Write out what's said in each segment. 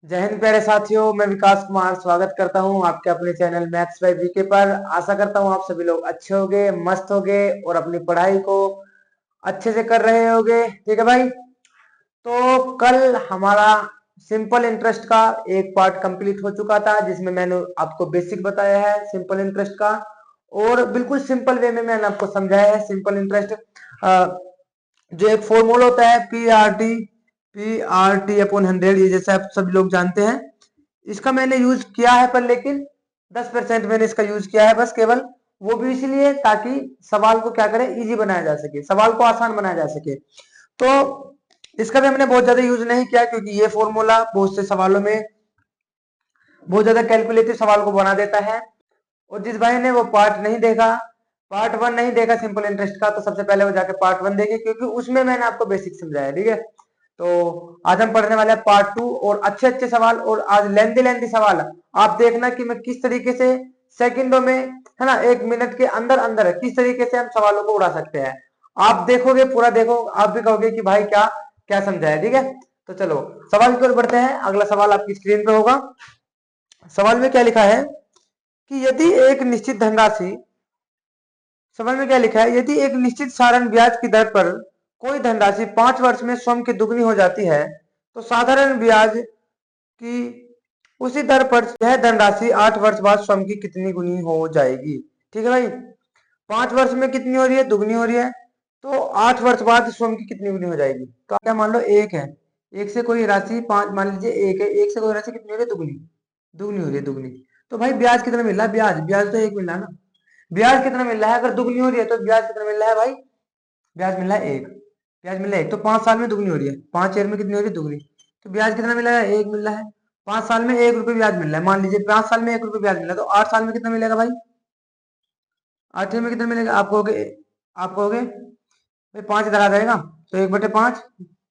जय हिंद प्यारे साथियों, मैं विकास कुमार स्वागत करता हूं आपके अपने चैनल मैथ्स बाय वीके पर। आशा करता हूं आप सभी लोग अच्छे होंगे, मस्त होंगे और अपनी पढ़ाई को अच्छे से कर रहे होंगे। ठीक है भाई। तो कल हमारा सिंपल इंटरेस्ट का एक पार्ट कंप्लीट हो चुका था, जिसमें मैंने आपको बेसिक बताया है सिंपल इंटरेस्ट का, और बिल्कुल सिंपल वे में मैंने आपको समझाया है सिंपल इंटरेस्ट। जो एक फॉर्मूला होता है पी आर टी अपॉन 100, ये जैसे आप सभी लोग जानते हैं। इसका मैंने यूज किया है, पर लेकिन 10% मैंने इसका यूज किया है बस, केवल वो भी इसलिए ताकि सवाल को क्या करें, इजी बनाया जा सके, सवाल को आसान बनाया जा सके। तो इसका भी हमने बहुत ज्यादा यूज नहीं किया, क्योंकि ये फॉर्मूला बहुत से सवालों में बहुत ज्यादा कैलकुलेटिव सवाल को बना देता है। और जिस भाई ने वो पार्ट नहीं देखा, पार्ट वन नहीं देखा सिंपल इंटरेस्ट का, तो सबसे पहले वो जाके पार्ट वन देखे, क्योंकि उसमें मैंने आपको बेसिक समझाया। ठीक है। तो आज हम पढ़ने वाले हैं पार्ट टू, और अच्छे अच्छे सवाल, और आज लेंथी लेंथी सवाल आप देखना कि मैं किस तरीके से सेकंडों में, है ना, 1 मिनट के अंदर अंदर किस तरीके से हम सवालों को उड़ा सकते हैं। आप देखोगे, पूरा देखो, आप भी कहोगे कि भाई क्या क्या समझाया। ठीक है। तो चलो सवाल की ओर बढ़ते हैं। अगला सवाल आपकी स्क्रीन पे होगा। सवाल में क्या लिखा है कि यदि एक निश्चित धनराशि, सवाल में क्या लिखा है, यदि एक निश्चित साधारण ब्याज की दर पर कोई धनराशि 5 वर्ष में स्वयं की दुगनी हो जाती है, तो साधारण ब्याज की उसी दर पर यह धनराशि 8 वर्ष बाद स्वयं की कितनी गुनी हो जाएगी। ठीक है भाई। 5 वर्ष में कितनी हो रही है, दुगनी हो रही है। तो 8 वर्ष बाद स्वयं की कितनी गुनी हो जाएगी। तो क्या मान लो एक है, एक से कोई राशि पांच, मान लीजिए एक है, एक से कोई राशि कितनी हो रही है, दुगनी, दुगनी हो रही है, दुगनी। तो भाई ब्याज कितना मिल रहा है, ब्याज ब्याज तो एक मिल रहा है ना। ब्याज कितना मिल रहा है, अगर दुगनी हो रही है तो ब्याज कितना मिल रहा है भाई, ब्याज मिल रहा है एक। ब्याज मिल रहा है एक, तो 5 साल में दुगनी हो रही है, 5 ईयर में कितनी हो रही है, दुगनी। तो ब्याज कितना मिल रहा है, एक मिल रहा है। 5 साल में 1 रुपये ब्याज मिल रहा है, मान लीजिए 5 साल में 1 रुपये ब्याज मिल रहा है, तो 8 साल में कितना मिलेगा भाई, 8 में कितना मिलेगा। आप कहोगे भाई 5 इधर आ जाएगा, तो 1/5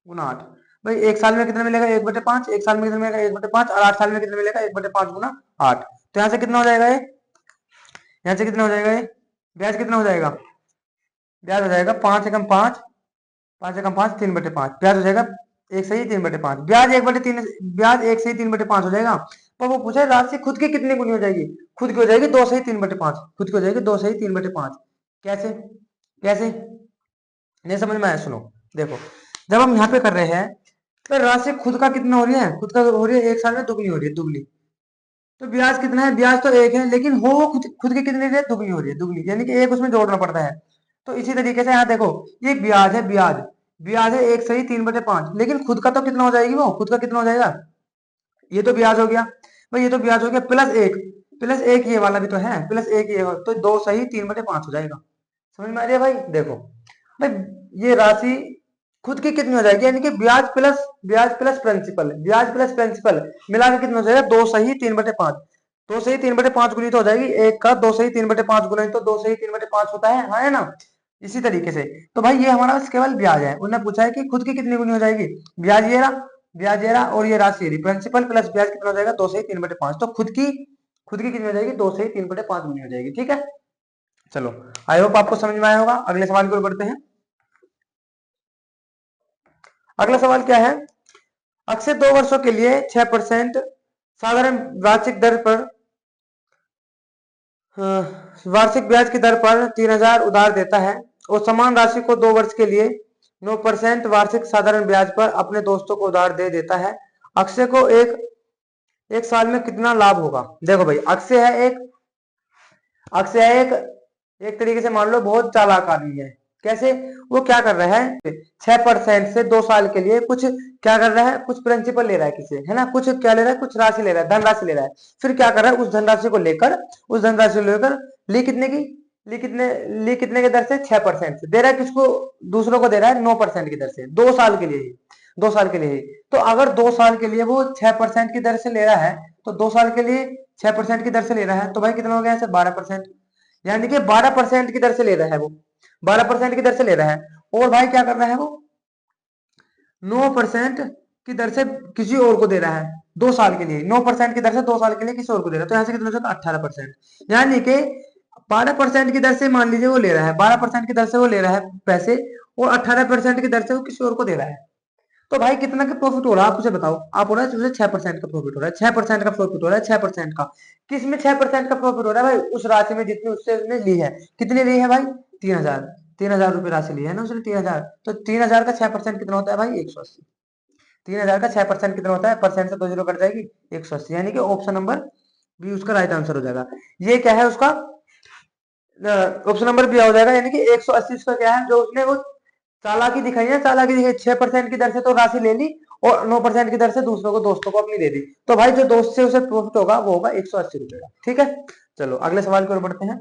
गुना 8। भाई 1 साल में कितना मिलेगा, 1/5। 1 साल में कितना मिलेगा, 1/5, और 8 साल में कितना मिलेगा, 1/5 गुना 8। तो यहाँ से कितना हो जाएगा ये, यहाँ से कितना हो जाएगा ये, ब्याज कितना हो जाएगा, ब्याज हो जाएगा 5 एकम 5, 5 एकम 5, 3/5। ब्याज हो जाएगा एक सही 3/5, ब्याज 1/3, ब्याज एक सही 3/5 हो जाएगा। पर वो पूछा राशि खुद की कितनी गुनी हो जाएगी, खुद की हो जाएगी 2 सही 3/5, खुद की हो जाएगी 2 सही 3/5। कैसे, कैसे नहीं समझ में आया, सुनो। देखो, जब हम यहाँ पे कर रहे हैं, तो राशि खुद का कितना हो रही है, खुद का हो रही है 1 साल में दुगनी हो रही है, दुगनी। तो ब्याज कितना है, ब्याज तो एक है, लेकिन हो वो खुद खुद की कितनी है, दुगनी हो रही है, दुगनी, यानी कि एक उसमें जोड़ना पड़ता है। तो इसी तरीके से यहाँ देखो, ये ब्याज है, ब्याज, ब्याज है 1 सही 3/5, लेकिन खुद का तो कितना हो जाएगी, वो खुद का कितना हो जाएगा, ये तो ब्याज हो गया भाई, ये तो ब्याज हो गया, प्लस एक, प्लस एक ये वाला भी तो है, प्लस एक ये हो, तो 2 सही 3/5 हो जाएगा। समझ में आ रही है भाई। देखो भाई, ये राशि खुद की कितनी हो जाएगी, यानी कि ब्याज प्लस प्रिंसिपल, ब्याज प्लस प्रिंसिपल मिला के कितना हो जाएगा, 2 सही 3/5। 2 सही 3/5 गुनी तो हो जाएगी, एक का 2 सही 3/5 गुना, तो 2 सही 3/5 होता है, हाँ है ना। इसी तरीके से तो भाई ये हमारा बस केवल ब्याज है, उन्होंने पूछा है कि खुद की कितनी गुनी हो जाएगी, ब्याज ये रहा, ब्याज ये रहा, और ये राशि रही, प्रिंसिपल प्लस ब्याज कितना हो जाएगा, 2 सही 3/5। तो खुद की कितनी हो जाएगी, 2 सही 3/5 गुनी हो जाएगी। ठीक है। चलो, आई होप आपको समझ में आया होगा। अगले सवाल की ओर बढ़ते हैं। अगला सवाल क्या है, अक्षय 2 वर्षों के लिए 6% साधारण वार्षिक दर पर वार्षिक ब्याज की दर पर 3,000 उधार देता है, और समान राशि को 2 वर्ष के लिए 9% वार्षिक साधारण ब्याज पर अपने दोस्तों को उधार दे देता है। अक्षय को एक एक साल में कितना लाभ होगा। देखो भाई, अक्षय है एक तरीके से मान लो बहुत चालाक आदमी है। कैसे, वो क्या कर रहा है, 6% से 2 साल के लिए कुछ क्या कर रहा है, कुछ प्रिंसिपल ले रहा है किसी, है ना, कुछ क्या ले रहा है, कुछ राशि ले रहा है, धनराशि ले रहा है। फिर क्या कर रहा है, उस धनराशि को लेकर ली कितने की, ली कितने की दर से, 6% से दे रहा है, किसको, दूसरों को दे रहा है 9% की दर से, 2 साल के लिए ही, 2 साल के लिए ही। तो अगर 2 साल के लिए वो 6% की दर से ले रहा है, तो 2 साल के लिए 6% की दर से ले रहा है, तो भाई कितना हो गया, 12%। यानी कि 12% की दर से ले रहा है वो, 12% की दर से ले रहा है। और भाई क्या कर रहा है वो, 9% की दर से किसी और को दे रहा है 2 साल के लिए, 9% की दर से 2 साल के लिए किसी और को दे रहा है, तो यहाँ से कितना हो जाएगा, 18%। यानी कि 12% की दर से मान लीजिए वो ले रहा है, 12% की दर से वो ले रहा है पैसे, और 18% की दर से वो किसी और को दे रहा है। तो भाई कितना का प्रॉफिट हो रहा है आप मुझे बताओ। आप हो रहा है 6% का प्रॉफिट हो रहा है, 6% का प्रॉफिट हो रहा है, 6% का। किस में 6% का प्रॉफिट हो रहा है भाई? उस राशि में जितनी उससे उसने ली है। कितनी ली है भाई? 3,000। 3,000 रुपए राशि ली है ना उसने, 3,000। तो 3,000 का 6% कितना होता है भाई? 180। 3,000 का 6% कितना होता है? परसेंट से 2 जीरो कट जाएगी, 180। यानी कि ऑप्शन नंबर बी उसका राइट आंसर हो जाएगा। ये क्या है उसका? ऑप्शन नंबर बी हो जाएगा। यानी कि 180 उसका क्या है, जो उसने वो चालाकी दिखाई है, चालाकी दिखाई। 6% की दर से तो राशि ले ली और 9% की दर से दूसरों को, दोस्तों को अपनी दे दी। तो भाई जो दोस्त से उसे प्रॉफिट होगा वो होगा 180 रुपए का। ठीक है, चलो अगले सवाल की ओर बढ़ते हैं।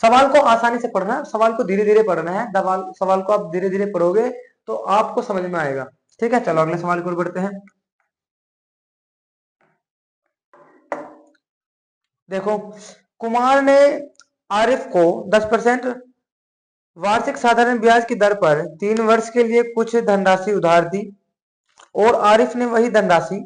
सवाल को आसानी से पढ़ना, सवाल को धीरे धीरे पढ़ना है। सवाल को आप धीरे धीरे पढ़ोगे तो आपको समझ में आएगा। ठीक है, चलो अगले सवाल की ओर बढ़ते हैं। देखो, कुमार ने आरिफ को 10% वार्षिक साधारण ब्याज की दर पर 3 वर्ष के लिए कुछ धनराशि उधार दी और आरिफ ने वही धनराशि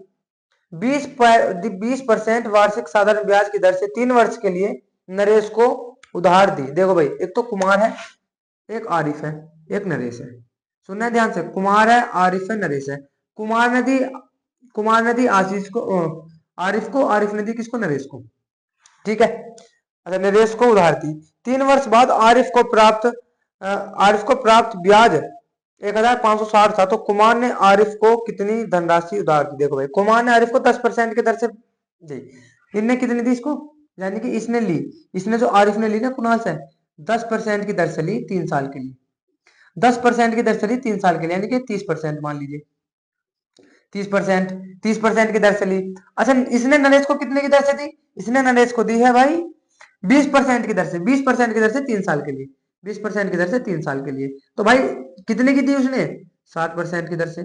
20% वार्षिक साधारण ब्याज की दर से 3 वर्ष के लिए नरेश को उधार दी। देखो भाई, एक तो कुमार है, एक आरिफ है, एक नरेश है। सुनना है ध्यान से, कुमार है, आरिफ है, नरेश है। कुमार ने दी कुमार ने दी आशीष को, आरिफ को, आरिफ ने दी किसको? नरेश को। ठीक है, अच्छा, नरेश को उधार दी। 3 वर्ष बाद आरिफ को प्राप्त ब्याज 1,560 था। तो कुमार ने आरिफ को कितनी धनराशि उधार दी? देखो भाई, कुमार ने आरिफ को 10% की दर से दी। इनने कितनी दी इसको? यानी कि इसने ली, इसने जो आरिफ ने ली ना कुणाल से, 10% की दर से ली 3 साल के लिए। 10% की दर से ली 3 साल के लिए, यानी कि 30% मान लीजिए। 30%, 30% की दर से ली। अच्छा, इसने नरेश को कितने की दर से दी? इसने नरेश को दी है भाई 20% की दर से, 20% की दर से 3 साल के लिए, 20% की दर से 3 साल के लिए। तो भाई कितने की दी उसने? 60% की दर से।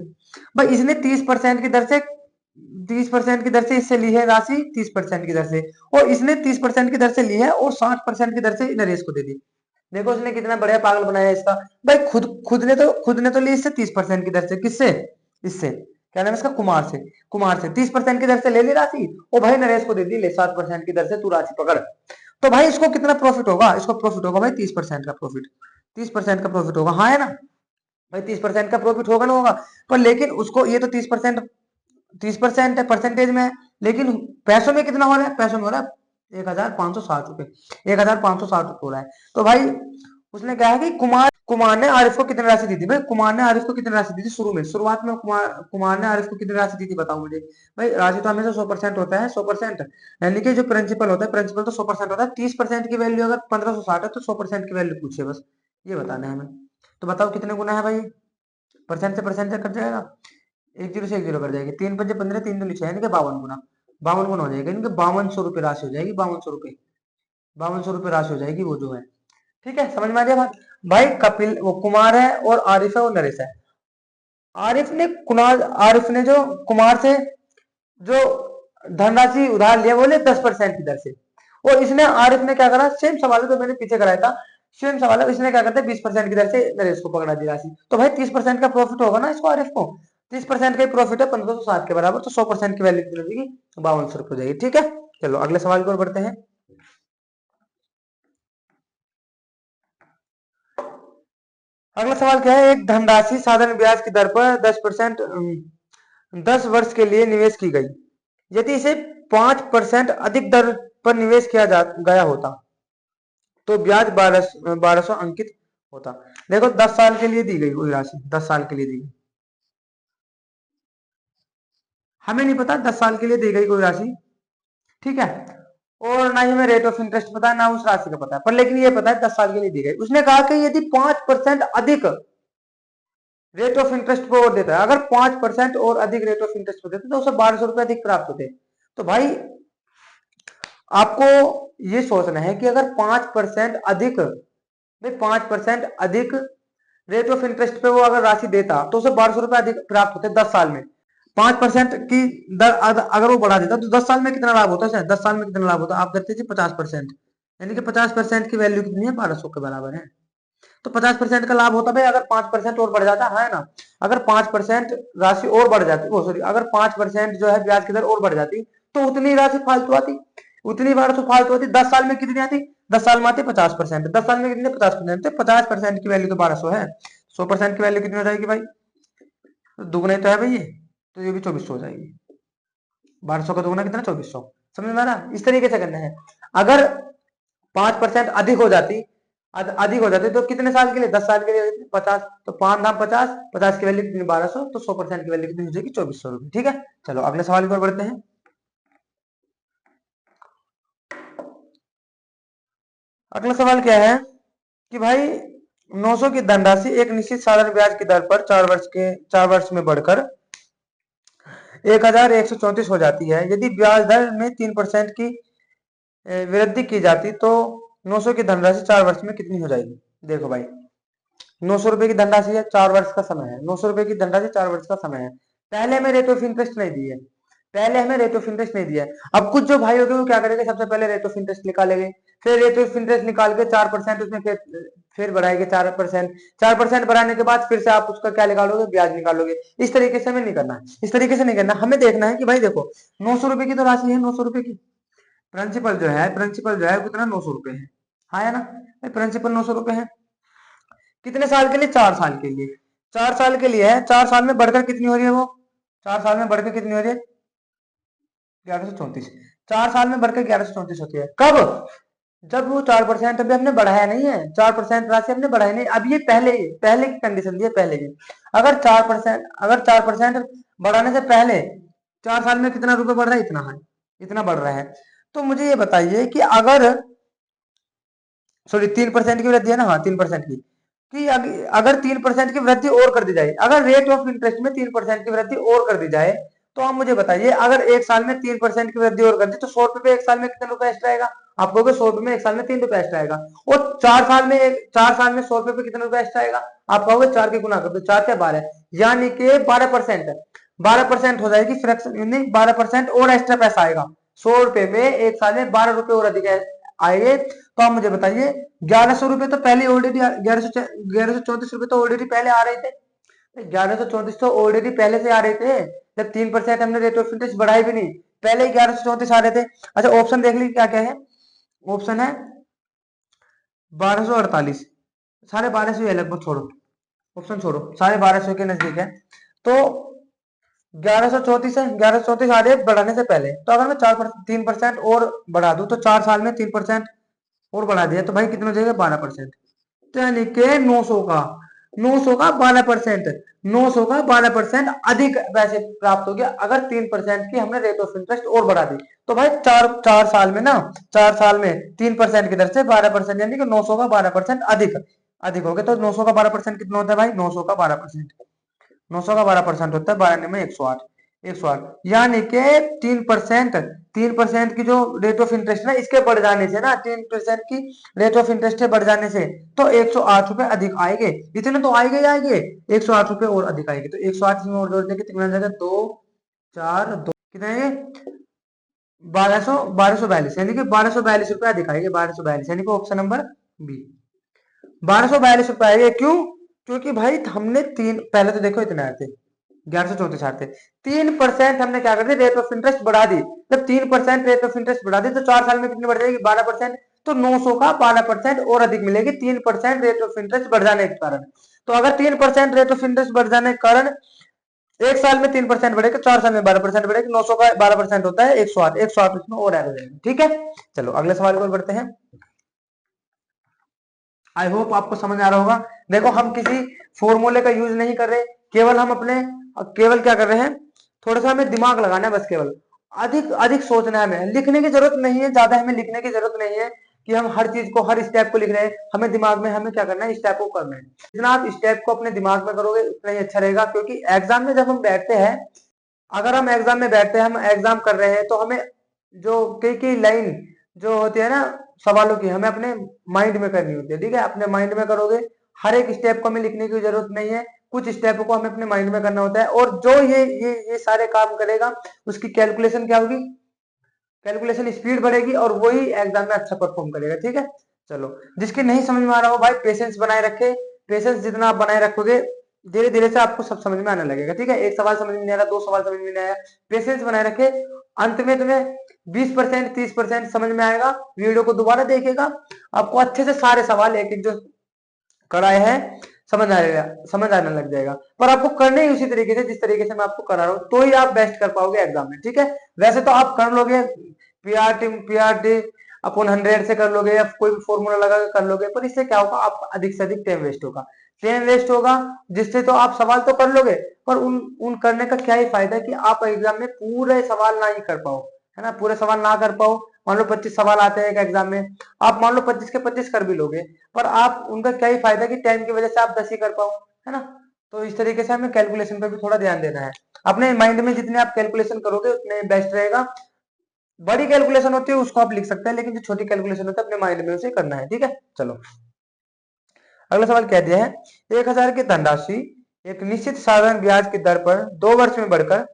भाई इसने 30% की दर से, 30% की दर से इससे ली है राशि 30% की दर से, और इसने 30% की दर से ली है और 60% की दर से नरेश को दे दी। देखो उसने कितना बढ़िया पागल बनाया इसका। भाई खुद ने तो ली इससे 30% की दर से। किससे? इससे, क्या नाम है इसका? कुमार से। कुमार से 30% की दर से ले ली राशि और भाई नरेश को दे दी, ले 60% की दर से तू राशि पकड़। तो भाई इसको कितना प्रॉफिट होगा? इसको प्रॉफिट होगा भाई 30% का प्रॉफिट। 30% का प्रॉफिट होगा, हाँ है ना भाई? 30% का प्रॉफिट होगा ना, होगा। पर लेकिन उसको, ये तो 30%, 30% है परसेंटेज में है, लेकिन पैसों में कितना हो रहा है? पैसों में हो रहा है 1,560 रुपए। 1,560 रुपए हो रहा है। तो भाई उसने कहा है कि कुमार ने आरिफ को कितनी राशि दी थी? भाई कुमार ने आरिफ को कितनी राशि दी थी शुरुआत में? कुमार ने आरिफ को कितनी राशि दी थी बताओ मुझे। भाई राशि तो हमेशा 100% होता है, 100%। यानी कि जो प्रिंसिपल होता है, प्रिंसिपल तो 100% होता है। 30% की वैल्यू अगर 1,560 है तो 100% की वैल्यू पूछिए, बस ये बताना है हमें। तो बताओ कितने गुना है भाई? परसेंट से कट जाएगा, एक जीरो से एक जीरो कट जाएगी, 3 पंजे 15, 3 दूनी 6, यानी कि 52 गुना। 52 गुना हो जाएगा, यानी कि 5200 रुपये राशि हो जाएगी। 5200 रुपये, 5200 रुपये राशि हो जाएगी वो जो है। ठीक है, समझ में आ गया बात? भाई कपिल, वो कुमार है और आरिफ है और नरेश है। आरिफ ने जो कुमार से जो धनराशि उधार लिया वो ले 10% की दर से, और इसने, आरिफ ने क्या करा? सेम सवाल है तो मैंने पीछे कराया था, सेम सवाल है। इसने क्या करता है? 20% की दर से नरेश को पकड़ा दी राशि। तो भाई 30% का प्रॉफिट होगा ना इसको, आरिफ को। 30% का ही प्रॉफिट है 1,560 के बराबर। तो 100% की वैल्यू कितनी हो जाएगी? 5200 रुपये हो जाएगी। ठीक है, चलो अगले सवाल की ओर बढ़ते हैं। अगला सवाल क्या है? एक धनराशि साधारण ब्याज की दर पर 10%, 10 वर्ष के लिए निवेश की गई। यदि इसे 5% अधिक दर पर निवेश किया जा गया होता तो ब्याज 1200 अंकित होता। देखो 10 साल के लिए दी गई कोई राशि, 10 साल के लिए दी गई, हमें नहीं पता 10 साल के लिए दी गई कोई राशि। ठीक है, और ना ही हमें रेट ऑफ इंटरेस्ट पता है, ना उस राशि का पता है, पर लेकिन ये पता है 10 साल के लिए दी गई। उसने कहा कि यदि 5% अधिक रेट ऑफ इंटरेस्ट पर और देता है, अगर 5% और अधिक रेट ऑफ इंटरेस्ट पर देता है तो उसे 1,200 रुपए अधिक प्राप्त होते हैं। तो भाई आपको ये सोचना है कि अगर 5% अधिक, भाई 5% अधिक रेट ऑफ इंटरेस्ट पे वो अगर राशि देता तो उसे 1,200 रुपए अधिक प्राप्त होते 10 साल में। 5% की दर अगर वो बढ़ा देता तो 10 साल में कितना लाभ होता है? 10 साल में कितना लाभ होता है? आप करते जी 50%, यानी कि 50% की वैल्यू कितनी है? 1,200 के बराबर है। तो 50% का लाभ होता है भाई अगर 5% और बढ़ जाता है ना। अगर 5% राशि और बढ़ जाती, वो सॉरी, अगर 5% जो है ब्याज की दर और बढ़ जाती तो उतनी राशि फालतू आती, उतनी बार तो फालतू आती। 10 साल में कितनी आती? 10 साल में आती 50%। 10 साल में कितने? 50%। तो 50% की वैल्यू तो 1,200 है। 100% की वैल्यू कितनी हो जाएगी भाई? तो दुगना ही तो है भाई ये, तो ये भी 2400 हो जाएगी। 1200 का दुगना कितना, 2400। समझ में आ रहा, इस तरीके से करना है। अगर 5% अधिक हो जाती, अधिक हो जाती तो कितने साल के लिए, 10 साल के लिए 50, तो 5 दाम 50, 50 की वैल्यू कितनी, 1200, तो 100% की वैल्यू कितनी हो जाएगी, 2400 रुपये। ठीक है, चलो अगले सवाल की ओर बढ़ते हैं। अगला सवाल क्या है कि भाई 900 की धनराशि एक निश्चित साधारण ब्याज की दर पर 4 वर्ष में बढ़कर 1134 हो जाती है। यदि ब्याज दर में 3% की वृद्धि की जाती तो 900 की धनराशि 4 वर्ष में कितनी हो जाएगी। देखो भाई, 900 रुपए की धनराशि है, 4 वर्ष का समय है। 900 रुपए की धनराशि 4 वर्ष का समय है। पहले हमें रेट ऑफ इंटरेस्ट नहीं दी है, पहले हमें रेट ऑफ इंटरेस्ट नहीं दिया है। अब कुछ जो भाई होंगे वो क्या करेंगे, सबसे पहले रेट ऑफ इंटरेस्ट निकालेंगे, फिर रेट ऑफ इंटरेस्ट निकाल के 4% उसमें फिर बढ़ाएंगे 4%। 4% बढ़ाने के बाद फिर से आप उसका क्या निकालोगे, ब्याज निकालोगे। इस तरीके से हमें नहीं करना, इस तरीके से नहीं करना। हमें देखना है कि भाई देखो 900 रुपए की तो राशि है, 900 रुपए की प्रिंसिपल जो है कितना, 900 रुपए है। हाँ है ना, प्रिंसिपल 900 रुपए है। कितने साल के लिए, 4 साल के लिए। 4 साल के लिए है, 4 साल में बढ़कर कितनी हो रही है वो, 4 साल में बढ़कर कितनी हो रही है, 1134। 4 साल में बढ़कर 1134 होती है। कब, जब वो 4% अभी हमने बढ़ाया नहीं है, 4% राशि हमने बढ़ाई नहीं। अब ये पहले पहले की कंडीशन दी है, पहले की। अगर 4% बढ़ाने से पहले 4 साल में कितना रुपए बढ़ रहा है, इतना है, इतना बढ़ रहा है। तो मुझे ये बताइए कि अगर, सॉरी 3% की वृद्धि है ना, हाँ 3% की, कि अगर 3% की वृद्धि और कर दी जाए, अगर रेट ऑफ इंटरेस्ट में 3% की वृद्धि और कर दी जाए, तो आप मुझे बताइए अगर एक साल में 3% की वृद्धि और कर दी तो 100 रुपए एक साल में कितने रुपए एक्स्ट्रा आएगा। आप कहोगे 100 रुपए में एक साल में 3 रुपए एक्स्ट्रा आएगा। और 4 साल में 100 रुपए पे कितने रुपए एक्स्ट्रा आएगा। आप कहोगे 4 के गुना कर दो, 4 क्या 12, यानी कि 12%, 12% हो जाएगी फ्रैक्शन, 12% और एक्स्ट्रा पैसा आएगा। 100 रुपए में एक साल में 12 रुपए और अधिक आएंगे। तो आप मुझे बताइए 1100 रुपए तो पहले ऑलरेडी, 1134 रुपए तो ऑलरेडी पहले आ रहे थे। 1134 तो ऑलरेडी पहले से आ रहे थे, जब 3% हमने रेट ऑफ इंटरेस्ट बढ़ाई भी नहीं, पहले 1134 आ रहे थे। अच्छा ऑप्शन देख लीजिए क्या क्या है। ऑप्शन है 1248, 1250 है लगभग, छोड़ो ऑप्शन छोड़ो, 1250 के नजदीक है। तो 1134 है, 1134 आ रही है बढ़ाने से पहले। तो अगर मैं 3% और बढ़ा दूं तो 4 साल में 3% और बढ़ा दिया तो भाई कितना हो जाएगा, 12%। तो यानी कि 900 का 12%, 900 का 12% अधिक पैसे प्राप्त हो गया अगर 3% की हमने रेट ऑफ इंटरेस्ट और बढ़ा दी। तो भाई चार चार साल में ना, 4 साल में 3% की दर से 12%, यानी कि 900 का 12% अधिक अधिक हो गया। तो 900 का 12% कितना होता है भाई, 900 का 12%, 900 का 12% होता है 12 में 108, 108, यानी कि 3%, 3% की जो रेट ऑफ इंटरेस्ट है इसके बढ़ जाने से ना, 3% की रेट ऑफ इंटरेस्ट बढ़ जाने से तो 108 रुपए अधिक आएंगे। इतने तो आएंगे ही आएंगे, 108 रुपए और अधिक आएंगे। तो 108 इसमें और जोड़ देंगे कितना आ जाएगा, 2 4 2 कितने आएंगे, 1242, यानी कि 1242 रुपए अधिक आएंगे, 1242, यानी कि ऑप्शन नंबर बी 1242 रुपए आएंगे। क्यों, क्योंकि भाई हमने तीन, पहले तो देखो इतने आए थे, 1134 आते, 3% हमने क्या कर दिया, रेट ऑफ इंटरेस्ट बढ़ा दी। जब 3% रेट ऑफ इंटरेस्ट बढ़ा दी तो 4 साल में कितनी बढ़ जाएगी, 12%। तो 900 का 12% और अधिक मिलेगी 3% रेट ऑफ इंटरेस्ट बढ़ जाने के कारण। तो अगर 3% रेट ऑफ इंटरेस्ट बढ़ जाने के कारण एक साल में 3% बढ़ेगा, 4 साल में 12% बढ़ेगा, 900 का 12% होता है 108, 108 उसमें और ऐड हो जाएगा। ठीक है, चलो अगले सवाल की ओर बढ़ते हैं। आई होप आपको समझ आ रहा होगा। देखो हम किसी फॉर्मूले का यूज नहीं कर रहे, केवल हम अपने, केवल क्या कर रहे हैं, थोड़ा सा हमें दिमाग लगाना है बस, केवल अधिक अधिक सोचना है। हमें लिखने की जरूरत नहीं है, ज्यादा हमें लिखने की जरूरत नहीं है कि हम हर चीज को, हर स्टेप को लिख रहे हैं। हमें दिमाग में हमें क्या करना है, स्टेप को करना है। जितना आप स्टेप को अपने दिमाग में करोगे उतना ही अच्छा रहेगा। क्योंकि एग्जाम में जब हम बैठते हैं, अगर हम एग्जाम में बैठते हैं, हम एग्जाम कर रहे हैं, तो हमें जो कई कई लाइन जो होती है ना सवालों की, हमें अपने माइंड में करनी होती है। ठीक है, अपने माइंड में करोगे, हर एक स्टेप को हमें लिखने की जरूरत नहीं है, कुछ स्टेप को हमें अपने माइंड में करना होता है। और जो ये सारे काम करेगा उसकी कैलकुलेशन क्या होगी, कैलकुलेशन स्पीड बढ़ेगी और वही एग्जाम में अच्छा परफॉर्म करेगा। ठीक है, चलो जिसके नहीं समझ में आ रहा हो भाई पेशेंस बनाए रखे, पेशेंस जितना आप बनाए रखोगे धीरे धीरे से आपको सब समझ में आने लगेगा। ठीक है, एक सवाल समझ में नहीं आ रहा, दो सवाल समझ में नहीं आया, पेशेंस बनाए रखे, अंत में तुम्हें 20% 30% समझ में आएगा। वीडियो को दोबारा देखेगा, आपको अच्छे से सारे सवाल एक एक जो कराए हैं समझ आने लग जाएगा। पर आपको करने ही उसी तरीके से जिस तरीके से मैं आपको करा रहा हूँ, तो ही आप बेस्ट कर पाओगे एग्जाम में, ठीक है। वैसे तो आप कर लोगे, पीआरटी अपन 100 से कर लोगे या कोई भी फॉर्मूला लगा कर कर लोगे, पर इससे क्या होगा, आप अधिक से अधिक टाइम वेस्ट होगा। टाइम वेस्ट होगा जिससे तो आप सवाल तो कर लोगे, पर उन करने का क्या ही फायदा है कि आप एग्जाम में पूरे सवाल ना ही कर पाओ, है ना, पूरे सवाल ना कर पाओ। मान लो 25 सवाल आते हैं एक एग्जाम में, आप मान लो 25 के 25 कर भी लोगे, पर आप उनका क्या ही फायदा कि टाइम की वजह से आप 10 ही कर पाओ, है ना। तो इस तरीके से हमें कैलकुलेशन पर भी थोड़ा ध्यान देना है। अपने माइंड में जितने आप कैलकुलेशन करोगे उतने बेस्ट रहेगा। बड़ी कैलकुलेशन होती है उसको आप लिख सकते हैं, लेकिन जो छोटी कैलकुलेशन होता है अपने माइंड में उसे करना है, ठीक है। चलो अगला सवाल कह दिया है, 1000 की धनराशि एक निश्चित साधारण ब्याज की दर पर 2 वर्ष में बढ़कर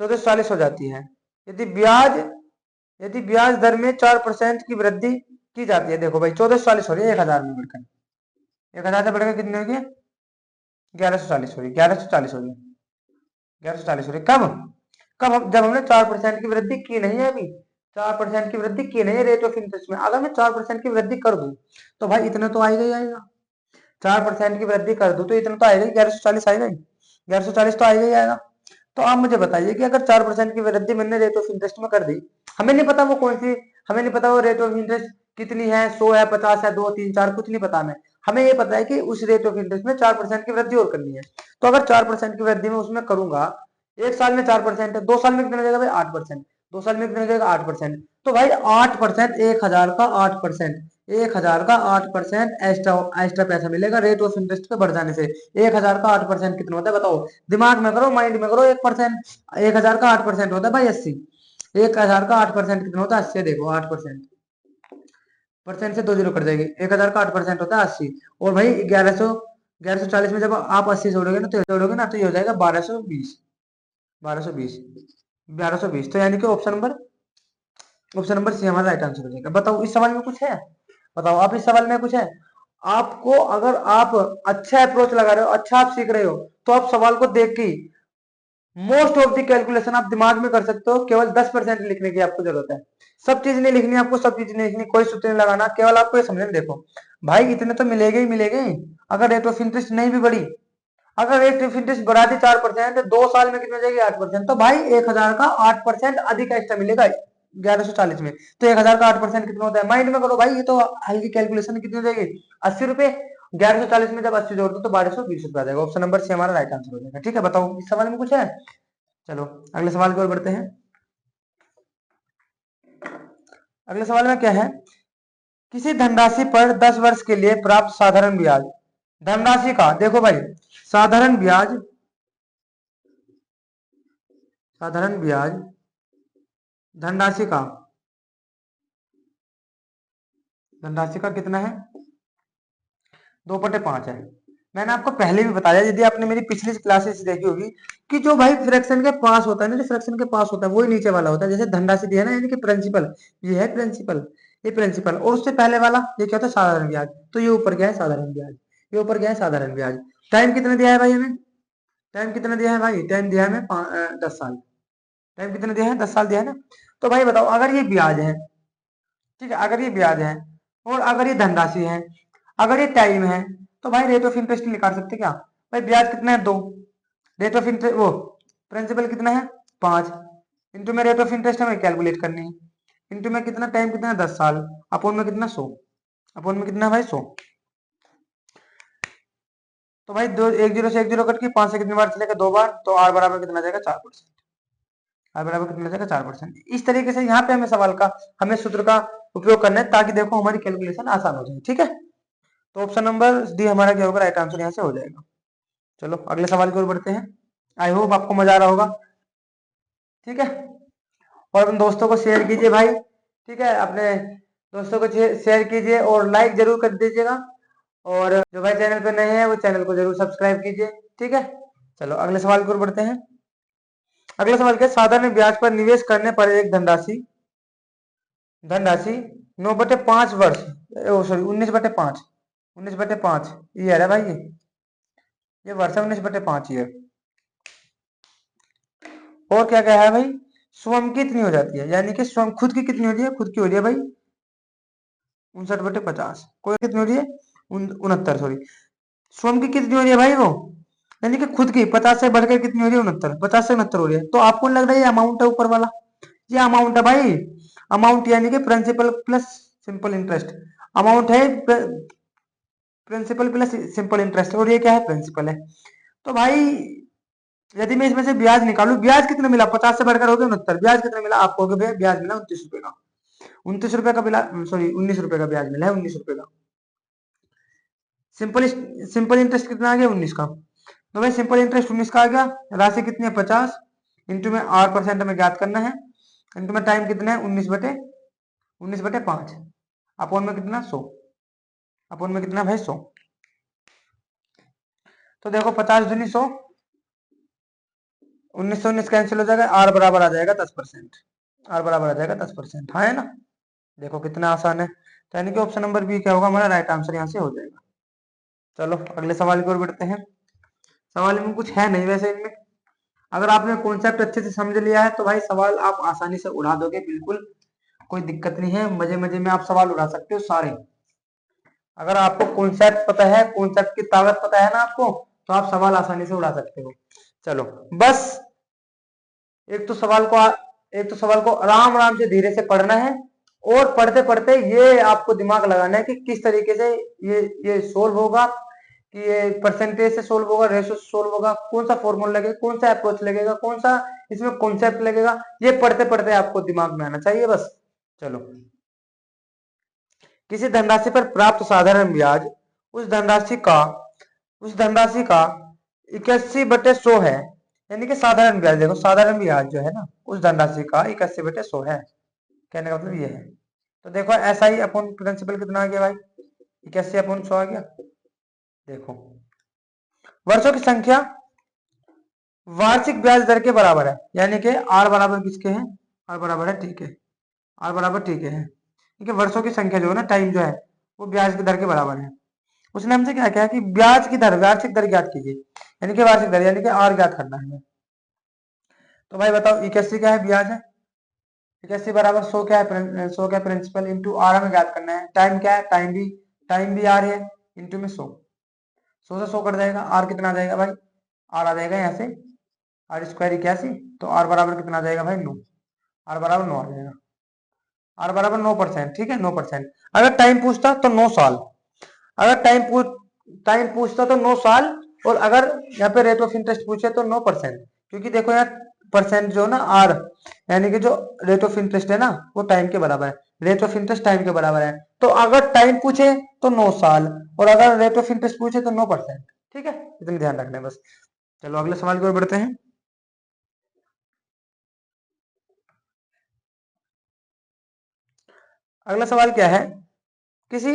1440 हो जाती है। यदि ब्याज यदि ब्याज दर में 4% की वृद्धि की जाती है, देखो भाई 1440 हो रही है 1000 में बढ़कर, 1000 से बढ़कर कितनी होगी, 1140 हो रही, 1140 हो रही, 1140 हो रही। कब कब जब हमने 4% की वृद्धि की नहीं है, अभी 4% की वृद्धि की नहीं है रेट ऑफ इंटरेस्ट में। अगर मैं 4% की वृद्धि कर दूं तो भाई इतना तो आएगा ही आएगा। 4% की वृद्धि कर दूं तो इतना तो आएगा ही, 1140 आएगा ही, 1140 तो आएगा ही आएगा। तो आप मुझे बताइए कि अगर 4% की वृद्धि मैंने रेट ऑफ इंटरेस्ट में कर दी, हमें नहीं पता वो कौन सी, हमें नहीं पता वो रेट ऑफ इंटरेस्ट कितनी है, 100 है, 50 है, 2, 3, 4, कुछ नहीं पता हमें ये पता है कि उस रेट ऑफ इंटरेस्ट में 4% की वृद्धि और करनी है। तो अगर 4% की वृद्धि में उसमें करूंगा, एक साल में 4% है, 2 साल में कितना हो जाएगा भाई 8%, 2 साल में कितना हो जाएगा 8%। तो भाई 8%, 1000 का 8%, 1000 का 8% एक्स्ट्रा एक्स्ट्रा पैसा मिलेगा रेट ऑफ इंटरेस्ट के बढ़ जाने से। 1000 का 8% कितना होता है बताओ, दिमाग में करो, माइंड में करो। 1%, 1000 का 8% होता है भाई 80। 1000 का 8% कितना होता है 80, देखो 8% परसेंट से 2 जीरो कट जाएगी, 1000 का 8% होता है 80। और भाई 1140 में जब आप 80 जोड़ोगे ना तो ये हो जाएगा 1220, 1220, 1220। तो यानी कि ऑप्शन नंबर सी हमारा राइट आंसर हो जाएगा। बताओ इस सवाल में कुछ है, बताओ आप इस सवाल में कुछ है। आपको अगर आप अच्छा अप्रोच लगा रहे हो, अच्छा आप सीख रहे हो, तो आप सवाल को देख के मोस्ट ऑफ द कैलकुलेशन आप दिमाग में कर सकते हो। केवल 10% लिखने की आपको जरूरत है, सब चीज नहीं लिखनी आपको, सब चीज नहीं लिखनी, कोई सूत्र नहीं लगाना, केवल आपको ये समझने देखो भाई इतने तो मिलेगा ही मिलेगा ही। अगर रेट ऑफ इंटरेस्ट नहीं भी बढ़ी, अगर रेट ऑफ इंटरेस्ट बढ़ा दी 4%, 2 साल में कितना हो जाएगी 8%, तो भाई 1000 का 8% अधिक एक्स्ट्रा मिलेगा 1140 में। तो 1000 का 8% कितना होता है, माइंड में करो भाई, ये तो हल्की कैलकुलेशन कितनी हो जाएगी 80 रुपए। 1140 में जब 80 जोड़ दो तो 1220 रुपए आ जाएगा। ऑप्शन नंबर सी हमारा राइट आंसर हो जाएगा, ठीक है। बताओ इस सवाल में कुछ है। चलो अगले सवाल की ओर बढ़ते हैं। अगले सवाल में क्या है, किसी धनराशि पर 10 वर्ष के लिए प्राप्त साधारण ब्याज, धनराशि का देखो भाई, साधारण ब्याज, साधारण ब्याज धनराशि का, धनराशि का कितना है 2/5 है। मैंने आपको पहले भी बताया, यदि आपने मेरी पिछली क्लासेस देखी होगी, कि जो भाई फ्रैक्शन के पास होता है ना, जो फ्रैक्शन के पास होता है वही नीचे वाला होता है। जैसे धनराशि दी है ना, यानी कि प्रिंसिपल, ये है प्रिंसिपल, ये प्रिंसिपल, और उससे पहले वाला ये क्या होता है साधारण ब्याज। तो ये ऊपर गया है साधारण ब्याज, ये ऊपर गया है साधारण ब्याज। टाइम कितना दिया है भाई हमें, टाइम कितना दिया है भाई, टाइम दिया है हमें 10 साल। टाइम कितना दिया है 10 साल दिया है ना। तो भाई बताओ अगर ये ब्याज है, ठीक है, अगर ये ब्याज है और अगर ये धनराशि है, अगर ये टाइम है, तो भाई रेट ऑफ इंटरेस्ट निकाल सकते क्या। भाई ब्याज कितना है 2, रेट ऑफ इंटरेस्ट वो प्रिंसिपल कितना है 5, इंटू में रेट ऑफ इंटरेस्ट हमें कैलकुलेट करनी है, इंटू में कितना टाइम कितना है 10 साल, अपोन में कितना 100, अपोन में कितना भाई 100। तो भाई दो, एक जीरो से एक जीरो कट के 5 से कितनी बार चलेगा 2 बार, तो आर बराबर कितना जाएगा 4%, आर बराबर कितना जाएगा 4%। इस तरीके से यहाँ पे हमें सवाल का, हमें सूत्र का उपयोग करना है, ताकि देखो हमारी कैलकुलेशन आसान हो जाए, ठीक है। तो ऑप्शन नंबर डी हमारा क्या होगा राइट आंसर यहाँ से हो जाएगा। चलो अगले सवाल की ओर बढ़ते हैं। आई होप आपको मजा आ रहा होगा, ठीक है। और अपने दोस्तों को शेयर कीजिए भाई, ठीक है, अपने दोस्तों को शेयर कीजिए और लाइक जरूर कर दीजिएगा। और जो भाई चैनल पे नए हैं वो चैनल को जरूर सब्सक्राइब कीजिए, ठीक है। चलो अगले सवाल की ओर बढ़ते हैं। अगला सवाल क्या है, साधारण ब्याज पर निवेश करने पर एक धनराशि, धनराशि 9/5 वर्ष, सॉरी 19/5, 19/5 ईयर है भाई, ये वर्ष है 19/5 ईयर। और क्या क्या है भाई, स्वयं की कितनी हो जाती है, यानी कि स्वयं खुद की कितनी हो रही है, खुद की हो रही है भाई 59/50, कोई कितनी हो रही है 69, सॉरी स्वयं की कितनी हो रही है भाई वो, यानी कि खुद की 50 से बढ़कर कितनी हो रही है 69, 50 से 69 हो रही है। तो आपको लग रहा है ये अमाउंट है ऊपर वाला, ये अमाउंट है भाई। अमाउंट यानी कि principal plus simple interest, amount है प्रिंसिपल प्लस सिंपल इंटरेस्ट, और ये क्या है, प्रिंसिपल है। तो भाई यदि मैं इसमें से ब्याज निकालू, ब्याज कितना मिला, 50 से बढ़कर हो गया 69, ब्याज कितना मिला आपको, ब्याज मिला 29 रुपए का, 29 रुपए का मिला, सॉरी 19 रुपए का ब्याज मिला है, 19 रुपए का। सिंपल सिंपल इंटरेस्ट कितना आ गया, 19 का। तो भाई सिंपल इंटरेस्ट 19 का आ गया, राशि कितनी है 50, इंटू में 8% हमें ज्ञात करना है, इंटू में टाइम कितना है 19/5, अपोन में कितना 100, अपोन में कितना भाई 100। तो देखो 50 दूनी 100, 19 कैंसिल हो जाएगा, आर बराबर आ जाएगा 10%, आर बराबर आ जाएगा 10%, हाँ है ना। देखो कितना आसान है, तो यानी कि ऑप्शन नंबर बी क्या होगा हमारा राइट आंसर यहाँ से हो जाएगा। चलो अगले सवाल की ओर बढ़ते हैं। सवाल में कुछ है नहीं वैसे इनमें, अगर आपने कॉन्सेप्ट अच्छे से समझ लिया है तो भाई सवाल आप आसानी से उड़ा दोगे, बिल्कुल कोई दिक्कत नहीं है, मजे मजे में आप सवाल उड़ा सकते हो सारे। अगर आपको कॉन्सेप्ट पता है, कॉन्सेप्ट की ताकत पता है ना आपको, तो आप सवाल आसानी से उड़ा सकते हो। चलो बस एक तो सवाल को एक तो सवाल को आराम आराम से धीरे से पढ़ना है, और पढ़ते पढ़ते ये आपको दिमाग लगाना है कि किस तरीके से ये सोल्व होगा, कि ये परसेंटेज से सोल्व होगा, रेशो से सोल्व होगा, कौन सा फॉर्मूला लगेगा, कौन सा अप्रोच लगेगा, कौन सा इसमें कॉन्सेप्ट लगेगा, ये पढ़ते पढ़ते आपको दिमाग में आना चाहिए बस। चलो, किसी धनराशि पर प्राप्त साधारण ब्याज उस धनराशि का उस धनराशि का 81/100 है, यानी कि साधारण ब्याज, देखो साधारण ब्याज जो है ना उस धनराशि का 81/100 है, कहने का मतलब ये है। तो देखो ऐसा ही अपॉन प्रिंसिपल कितना आ गया भाई, 81/100 आ गया। देखो वर्षों की संख्या वार्षिक ब्याज दर के बराबर है, यानी कि आर बराबर किसके हैं, आर बराबर है ठीक है, आर बराबर ठीक है, क्योंकि वर्षों की संख्या जो है ना, टाइम जो है वो ब्याज की दर के बराबर है। उसने हमसे क्या किया कि ब्याज की दर, वार्षिक दर ज्ञात कीजिए, यानी कि वार्षिक दर यानी कि आर ज्ञात करना है। तो भाई बताओ 81 क्या है, ब्याज है, 81 बराबर 100 क्या है, 100 क्या प्रिंसिपल इंटू आर हमें ज्ञात करना है, टाइम क्या है, टाइम भी आर है, इंटू में 100, 100 से 100 कट जाएगा, आर कितना आ जाएगा भाई, आर आ जाएगा यहाँ से आर स्क्वायर 81, तो आर बराबर कितना आ जाएगा भाई 9, आर बराबर 9 आ जाएगा, आर बराबर 9%, ठीक है 9%। अगर टाइम पूछता तो 9 साल, अगर टाइम पूछता तो 9 साल, और अगर यहाँ पे रेट ऑफ इंटरेस्ट पूछे तो 9%, क्योंकि देखो यार परसेंट जो ना आर, यानी कि जो रेट ऑफ इंटरेस्ट है ना वो टाइम के बराबर है, रेट ऑफ इंटरेस्ट टाइम के बराबर है। तो अगर टाइम पूछे तो 9 साल, और अगर रेट ऑफ इंटरेस्ट पूछे तो 9%, ठीक है, इतना ध्यान रखना है बस। चलो अगले सवाल की ओर बढ़ते हैं। अगला सवाल क्या है, किसी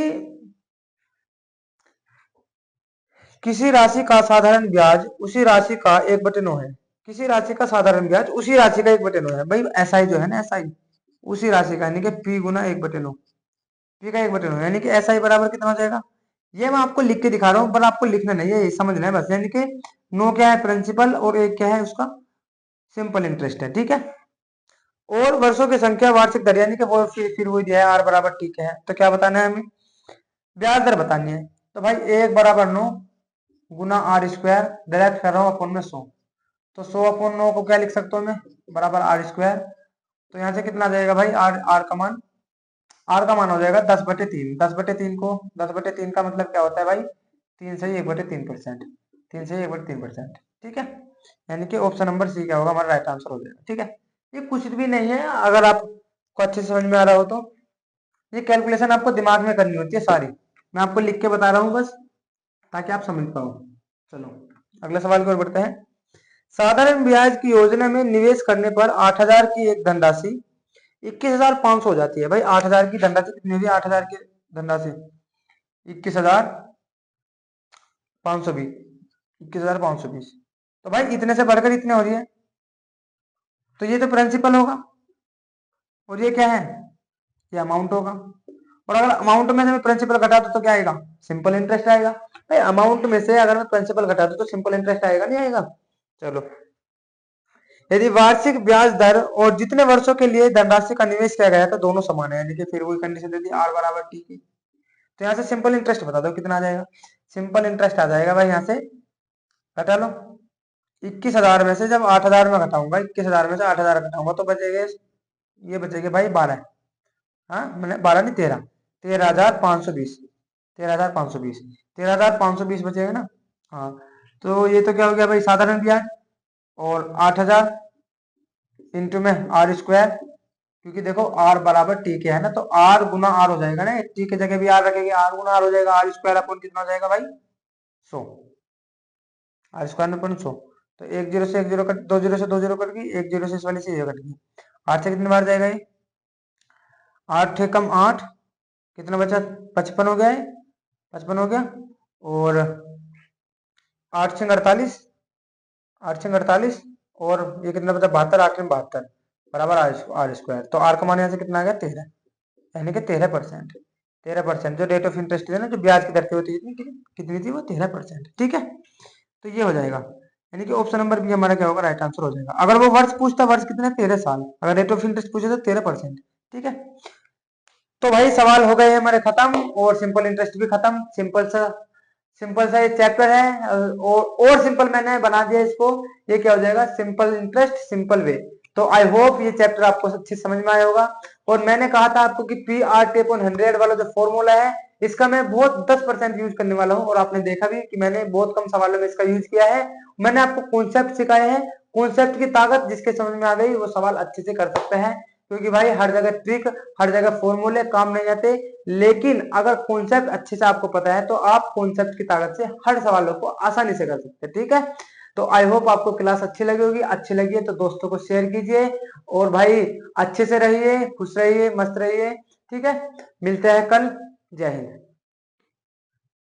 किसी राशि का साधारण ब्याज उसी राशि का 1/9 है, किसी राशि का साधारण ब्याज उसी राशि का 1/9 है, भाई ऐसा ही जो है ना, ऐसा ही उसी राशि का, यानी कि पी गुना 1/9, पी का 1/9 यानी कि ऐसा ही बराबर कितना हो जाएगा, ये मैं आपको लिख के दिखा रहा हूँ, पर आपको लिखना नहीं है, ये समझना है बस। यानी कि 9 क्या है प्रिंसिपल, और 1 क्या है उसका सिंपल इंटरेस्ट है, ठीक है। और वर्षों की संख्या वार्षिक दर, यानी कि वो फिर वही दिया है आर बराबर ठीक है, तो क्या बताना है हमें, ब्याज दर बतानी है। तो भाई 1/9 गुना आर स्क्वायर, डायरेक्ट कर रहा हूँ अपन में 100, तो 100/9 को क्या लिख सकता हूँ मैं, बराबर आर स्क्वायर। तो यहाँ से कितना आ जाएगा भाई, आर आर का मान हो जाएगा 10/3, 10/3 को 10/3 का मतलब क्या होता है भाई, 3 से 1/3%, 3 से 1/3%, ठीक है। यानी कि ऑप्शन नंबर सी क्या होगा हमारा राइट आंसर हो जाएगा, ठीक है। ये कुछ भी नहीं है, अगर आपको अच्छे से समझ में आ रहा हो तो ये कैलकुलेशन आपको दिमाग में करनी होती है सारी, मैं आपको लिख के बता रहा हूँ बस, ताकि आप समझ पाओ। चलो अगले सवाल की ओर बढ़ते हैं। साधारण ब्याज की योजना में निवेश करने पर 8,000 की एक धनराशि 21,500 हो जाती है, भाई 8,000 की धनराशि कितनी होगी, 8,000 की धनराशि 21,520, 21,520, तो भाई इतने से बढ़कर इतने हो रही है, तो ये तो प्रिंसिपल होगा, और ये क्या है, ये अमाउंट होगा। और अगर अमाउंट में से मैं प्रिंसिपल घटा दूं तो क्या आएगा, सिंपल इंटरेस्ट आएगा। भाई अमाउंट में से अगर मैं प्रिंसिपल घटा दूं तो सिंपल इंटरेस्ट आएगा नहीं आएगा। चलो, यदि वार्षिक ब्याज दर और जितने वर्षों के लिए धनराशि का निवेश किया गया था दोनों समान है, यानी कि फिर वही कंडीशन दे दी आर बराबर टी की, तो यहाँ से सिंपल इंटरेस्ट बता दो कितना आ जाएगा। सिंपल इंटरेस्ट आ जाएगा भाई, यहाँ से घटा लो। 21,000 में से जब 8,000 में घटाऊंगा, 21,000 में से 8,000 घटाऊंगा तो बचेगा, ये बचेगा भाई 12। हाँ मैंने 12 नहीं 13, 13,520, 13,520, 13,520 बचेगा ना। हाँ तो ये तो क्या हो गया भाई, साधारण ब्याज। और 8,000 इंटू में आर स्क्वायर, क्योंकि देखो आर बराबर टी के है ना, तो आर गुना आर हो जाएगा ना, टी के जगह भी आर रखेंगे, आर गुना आर हो जाएगा, आर स्क्वायर अपन कितना हो जाएगा भाई 100, आर स्क्वायर में अपन 100। तो एक जीरो से एक जीरो कट, दो जीरो से दो जीरो कट गई, एक जीरो से इस वाली से ये कट गई। 8 से कितनी बार जाएगा ये, 8 से कम 8, कितना बचा 55 हो गया है, 55 हो गया। और 8 से 48, 8 से 48, और ये कितना बचा 72, 8 में 72 बराबर आर स्क्वायर। तो आर का मान यहाँ से कितना आ गया 13, यानी कि 13%। 13% जो रेट ऑफ इंटरेस्ट है ना, जो ब्याज की दर होती है कितनी थी वो 13%। ठीक है, तो ये हो जाएगा, यानी कि ऑप्शन नंबर बी हमारा क्या होगा, राइट आंसर हो जाएगा। अगर वो वर्ष पूछता, वर्ष कितने 13 साल, अगर रेट ऑफ इंटरेस्ट पूछे तो 13%। ठीक है, तो भाई सवाल हो गए हमारे खत्म, और सिंपल इंटरेस्ट भी खत्म। सिंपल सा ये चैप्टर है, और सिंपल मैंने बना दिया इसको। ये क्या हो जाएगा, सिंपल इंटरेस्ट सिंपल वे। तो आई होप ये चैप्टर आपको अच्छी समझ में आया होगा। और मैंने कहा था आपको कि पी आर टी अपॉन 100 वाला जो फॉर्मूला है, इसका मैं बहुत 10% यूज करने वाला हूं, और आपने देखा भी कि मैंने बहुत कम सवालों में इसका यूज किया है। मैंने आपको कॉन्सेप्ट सिखाए हैं, कॉन्सेप्ट की ताकत जिसके समझ में आ गई वो सवाल अच्छे से कर सकता है, क्योंकि भाई हर जगह ट्रिक, हर जगह फॉर्मूले काम नहीं आते। लेकिन अगर कॉन्सेप्ट अच्छे से आपको पता है तो आप कॉन्सेप्ट की ताकत से हर सवालों को आसानी से कर सकते हैं। ठीक है, तो आई होप आपको क्लास अच्छी लगी होगी। अच्छी लगी है तो दोस्तों को शेयर कीजिए, और भाई अच्छे से रहिए, खुश रहिए, मस्त रहिए। ठीक है, मिलते हैं कल। जय हिंद।